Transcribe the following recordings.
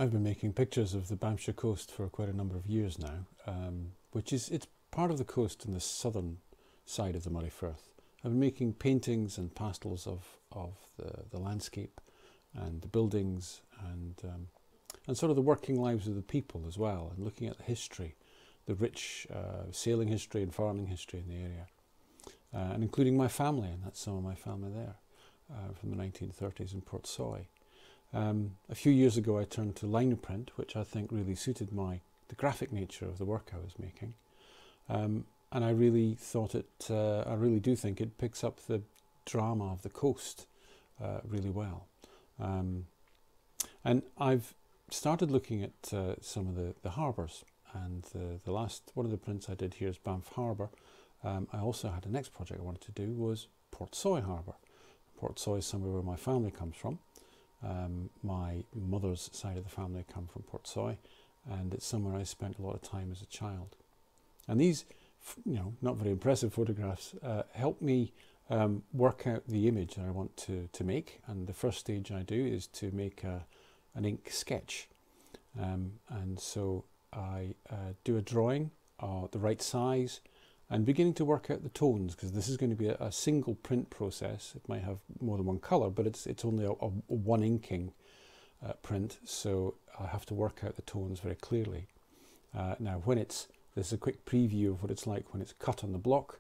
I've been making pictures of the Banffshire Coast for quite a number of years now, it's part of the coast in the southern side of the Moray Firth. I've been making paintings and pastels of the landscape and the buildings and sort of the working lives of the people as well, and looking at the history, the rich sailing history and farming history in the area, and including my family, and that's some of my family there from the 1930s in Portsoy. A few years ago I turned to lino print, which I think really suited the graphic nature of the work I was making, and I really thought I really do think it picks up the drama of the coast really well. And I've started looking at some of the harbours, and the last one of the prints I did here is Banff Harbour. I also had the next project I wanted to do was Portsoy Harbour. Portsoy is somewhere where my family comes from. My mother's side of the family come from Portsoy, and it's somewhere I spent a lot of time as a child. And these, not very impressive photographs help me work out the image that I want to make. And the first stage I do is to make an ink sketch. And so I do a drawing, the right size, and beginning to work out the tones, because this is going to be a single print process. It might have more than one colour, but it's only a one inking print, so I have to work out the tones very clearly. Now, this is a quick preview of what it's like when it's cut on the block,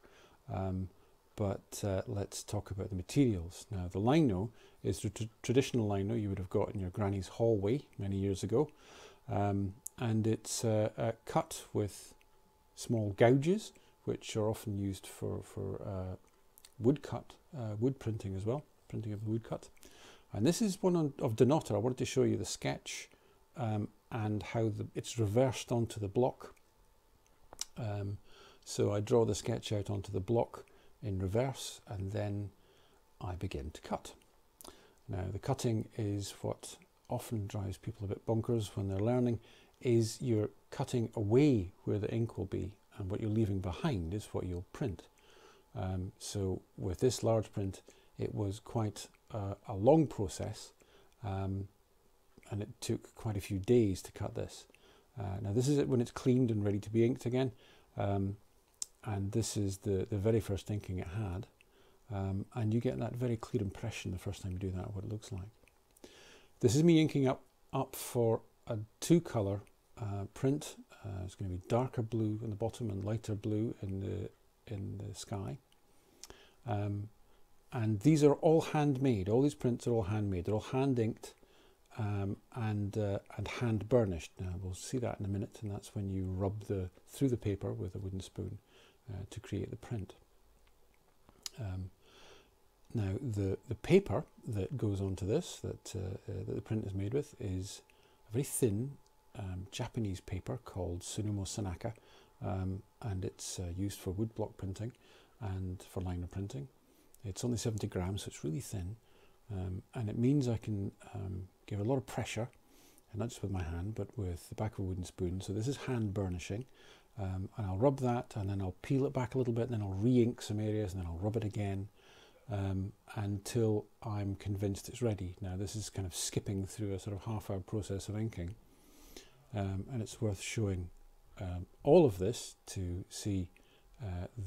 but let's talk about the materials. Now, the lino is the traditional lino you would have got in your granny's hallway many years ago, and it's cut with small gouges, which are often used for wood printing as well, printing of the woodcut. And this is one of Denotter. I wanted to show you the sketch and how it's reversed onto the block. So I draw the sketch out onto the block in reverse, and then I begin to cut. Now, the cutting is what often drives people a bit bonkers when they're learning, is you're cutting away where the ink will be, and what you're leaving behind is what you'll print. So with this large print, it was quite a long process, and it took quite a few days to cut this. Now, this is it when it's cleaned and ready to be inked again, and this is the very first inking it had, and you get that very clear impression the first time you do that of what it looks like. This is me inking up for a two-colour print. It's going to be darker blue in the bottom and lighter blue in the sky. And these are all handmade. All these prints are all handmade. They're all hand inked and hand burnished. Now, we'll see that in a minute, and that's when you rub through the paper with a wooden spoon to create the print. Now, the paper that goes onto this, that the print is made with, is a very thin Japanese paper called Tsunomo Sanaka, and it's used for woodblock printing and for liner printing. It's only 70 grams, so it's really thin, and it means I can give a lot of pressure, and not just with my hand, but with the back of a wooden spoon. So this is hand burnishing, and I'll rub that, and then I'll peel it back a little bit, and then I'll re-ink some areas, and then I'll rub it again, until I'm convinced it's ready. Now, this is kind of skipping through a sort of half-hour process of inking, and it's worth showing all of this to see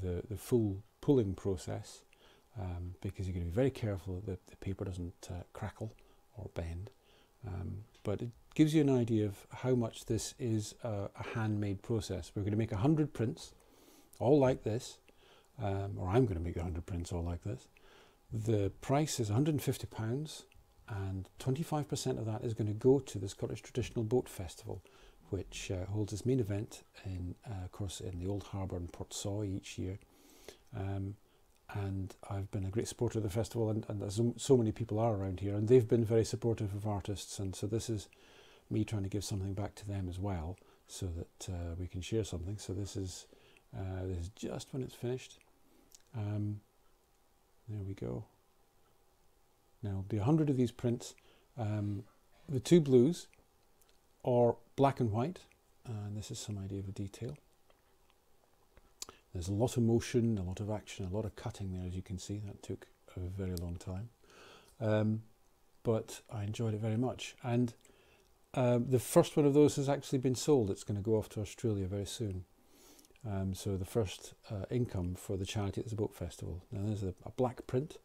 the full pulling process, because you're going to be very careful that the paper doesn't crackle or bend. But it gives you an idea of how much this is a handmade process. We're going to make 100 prints, all like this, or I'm going to make 100 prints all like this. The price is £150, and 25% of that is going to go to the Scottish Traditional Boat Festival, which holds its main event of course, in the Old Harbour in Portsoy each year. And I've been a great supporter of the festival, and as so many people are around here, and they've been very supportive of artists, and so this is me trying to give something back to them as well, so that we can share something. So this is just when it's finished. There we go. Now, there'll be 100 of these prints. The two blues are black and white, and this is some idea of a detail. There's a lot of motion, a lot of action, a lot of cutting there, as you can see. That took a very long time. But I enjoyed it very much. And The first one of those has actually been sold. It's going to go off to Australia very soon. So the first income for the charity at the boat festival. Now there's a black print,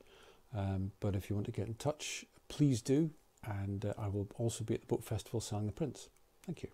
but if you want to get in touch, please do, and I will also be at the boat festival selling the prints. Thank you.